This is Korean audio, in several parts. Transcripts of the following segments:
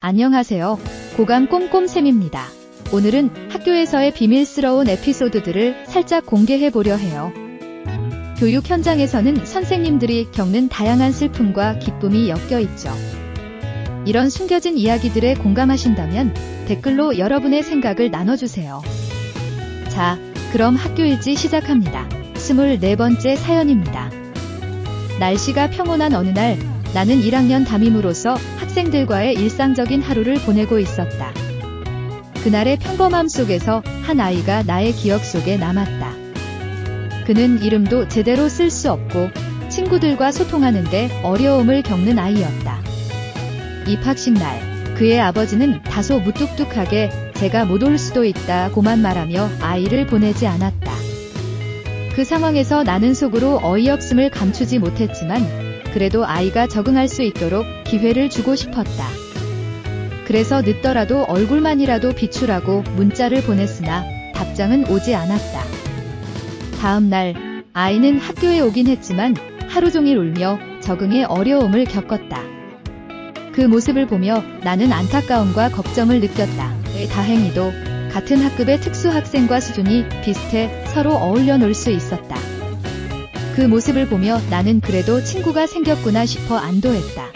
안녕하세요. 고감 꼼꼼쌤입니다. 오늘은 학교에서의 비밀스러운 에피소드들을 살짝 공개해보려 해요. 교육 현장에서는 선생님들이 겪는 다양한 슬픔과 기쁨이 엮여 있죠. 이런 숨겨진 이야기들에 공감하신다면 댓글로 여러분의 생각을 나눠주세요. 자, 그럼 학교일지 시작합니다. 24번째 사연입니다. 날씨가 평온한 어느 날, 나는 1학년 담임으로서 학생들과의 일상적인 하루를 보내고 있었다. 그날의 평범함 속에서 한 아이가 나의 기억 속에 남았다. 그는 이름도 제대로 쓸 수 없고 친구들과 소통하는데 어려움을 겪는 아이였다. 입학식 날, 그의 아버지는 다소 무뚝뚝하게 제가 못 올 수도 있다고만 말하며 아이를 보내지 않았다. 그 상황에서 나는 속으로 어이없음을 감추지 못했지만 그래도 아이가 적응할 수 있도록 기회를 주고 싶었다. 그래서 늦더라도 얼굴만이라도 비추라고 문자를 보냈으나 답장은 오지 않았다. 다음 날 아이는 학교에 오긴 했지만 하루 종일 울며 적응에 어려움을 겪었다. 그 모습을 보며 나는 안타까움과 걱정을 느꼈다. 다행히도 같은 학급의 특수학생과 수준이 비슷해 서로 어울려 놀 수 있었다. 그 모습을 보며 나는 그래도 친구가 생겼구나 싶어 안도했다.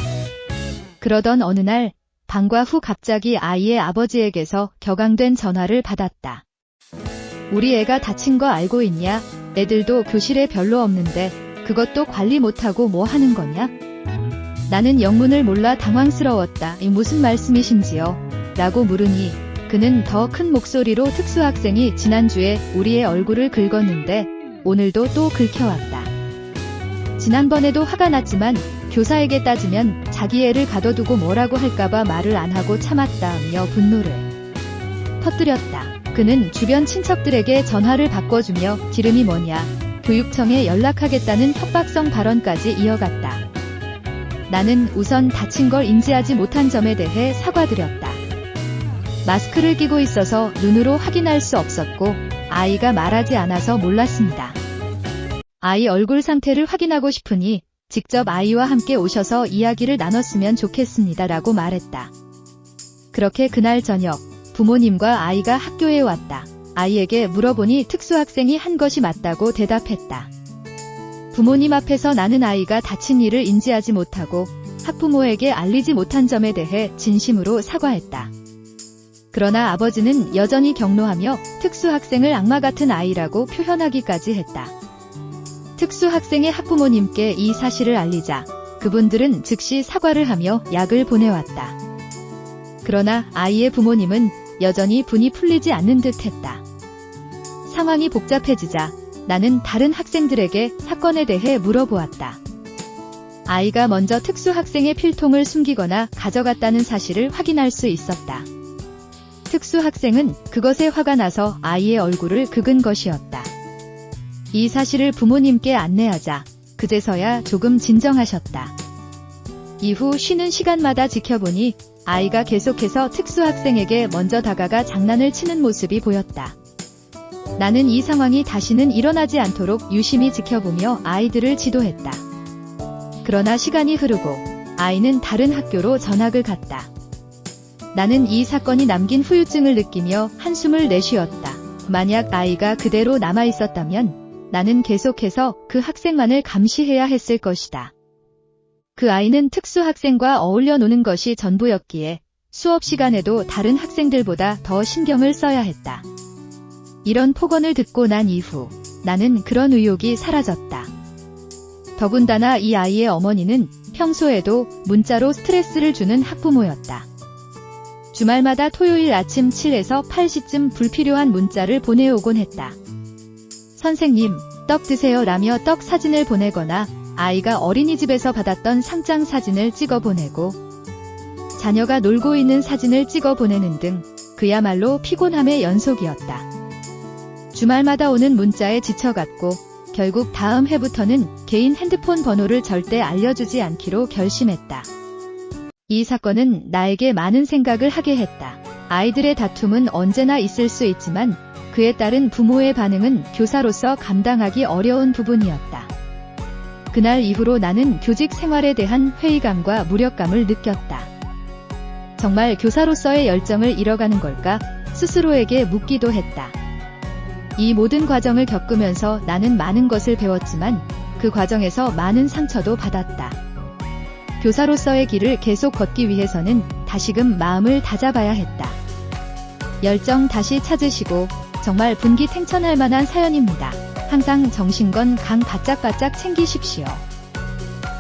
그러던 어느 날 방과 후 갑자기 아이의 아버지에게서 격앙된 전화를 받았다. 우리 애가 다친 거 알고 있냐? 애들도 교실에 별로 없는데 그것도 관리 못하고 뭐 하는 거냐? 나는 영문을 몰라 당황스러웠다. 무슨 말씀이신지요? 라고 물으니 그는 더 큰 목소리로 특수학생이 지난주에 우리의 얼굴을 긁었는데 오늘도 또 긁혀왔다. 지난번에도 화가 났지만 교사에게 따지면 자기 애를 가둬두고 뭐라고 할까봐 말을 안 하고 참았다며 분노를 터뜨렸다. 그는 주변 친척들에게 전화를 바꿔주며 지름이 뭐냐, 교육청에 연락하겠다는 협박성 발언까지 이어갔다. 나는 우선 다친 걸 인지하지 못한 점에 대해 사과드렸다. 마스크를 끼고 있어서 눈으로 확인할 수 없었고 아이가 말하지 않아서 몰랐습니다. 아이 얼굴 상태를 확인하고 싶으니 직접 아이와 함께 오셔서 이야기를 나눴으면 좋겠습니다. 라고 말했다. 그렇게 그날 저녁 부모님과 아이가 학교에 왔다. 아이에게 물어보니 특수학생이 한 것이 맞다고 대답했다. 부모님 앞에서 나는 아이가 다친 일을 인지하지 못하고 학부모에게 알리지 못한 점에 대해 진심으로 사과했다. 그러나 아버지는 여전히 격노하며 특수학생을 악마 같은 아이라고 표현하기까지 했다. 특수학생의 학부모님께 이 사실을 알리자 그분들은 즉시 사과를 하며 약을 보내왔다. 그러나 아이의 부모님은 여전히 분이 풀리지 않는 듯 했다. 상황이 복잡해지자 나는 다른 학생들에게 사건에 대해 물어보았다. 아이가 먼저 특수학생의 필통을 숨기거나 가져갔다는 사실을 확인할 수 있었다. 특수학생은 그것에 화가 나서 아이의 얼굴을 긁은 것이었다. 이 사실을 부모님께 안내하자 그제서야 조금 진정하셨다. 이후 쉬는 시간마다 지켜보니 아이가 계속해서 특수학생에게 먼저 다가가 장난을 치는 모습이 보였다. 나는 이 상황이 다시는 일어나지 않도록 유심히 지켜보며 아이들을 지도했다. 그러나 시간이 흐르고 아이는 다른 학교로 전학을 갔다. 나는 이 사건이 남긴 후유증을 느끼며 한숨을 내쉬었다. 만약 아이가 그대로 남아있었다면 나는 계속해서 그 학생만을 감시해야 했을 것이다. 그 아이는 특수학생과 어울려 노는 것이 전부였기에 수업 시간에도 다른 학생들보다 더 신경을 써야 했다. 이런 폭언을 듣고 난 이후 나는 그런 의욕이 사라졌다. 더군다나 이 아이의 어머니는 평소에도 문자로 스트레스를 주는 학부모였다. 주말마다 토요일 아침 7에서 8시쯤 불필요한 문자를 보내오곤 했다. 선생님, 떡 드세요 라며 떡 사진을 보내거나 아이가 어린이집에서 받았던 상장 사진을 찍어 보내고 자녀가 놀고 있는 사진을 찍어 보내는 등 그야말로 피곤함의 연속이었다. 주말마다 오는 문자에 지쳐갔고 결국 다음 해부터는 개인 핸드폰 번호를 절대 알려주지 않기로 결심했다. 이 사건은 나에게 많은 생각을 하게 했다. 아이들의 다툼은 언제나 있을 수 있지만 그에 따른 부모의 반응은 교사로서 감당하기 어려운 부분이었다. 그날 이후로 나는 교직 생활에 대한 회의감과 무력감을 느꼈다. 정말 교사로서의 열정을 잃어가는 걸까? 스스로에게 묻기도 했다. 이 모든 과정을 겪으면서 나는 많은 것을 배웠지만 그 과정에서 많은 상처도 받았다. 교사로서의 길을 계속 걷기 위해서는 다시금 마음을 다잡아야 했다. 열정 다시 찾으시고 정말 분기탱천할 만한 사연입니다. 항상 정신건 강 바짝바짝 챙기십시오.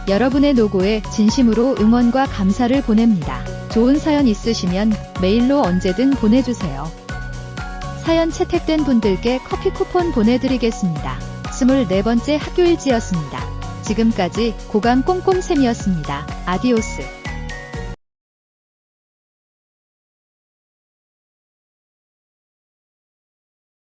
여러분의 노고에 진심으로 응원과 감사를 보냅니다. 좋은 사연 있으시면 메일로 언제든 보내주세요. 사연 채택된 분들께 커피 쿠폰 보내드리겠습니다. 24번째 학교일지였습니다. 지금까지 고감 꼼꼼쌤이었습니다. 아디오스.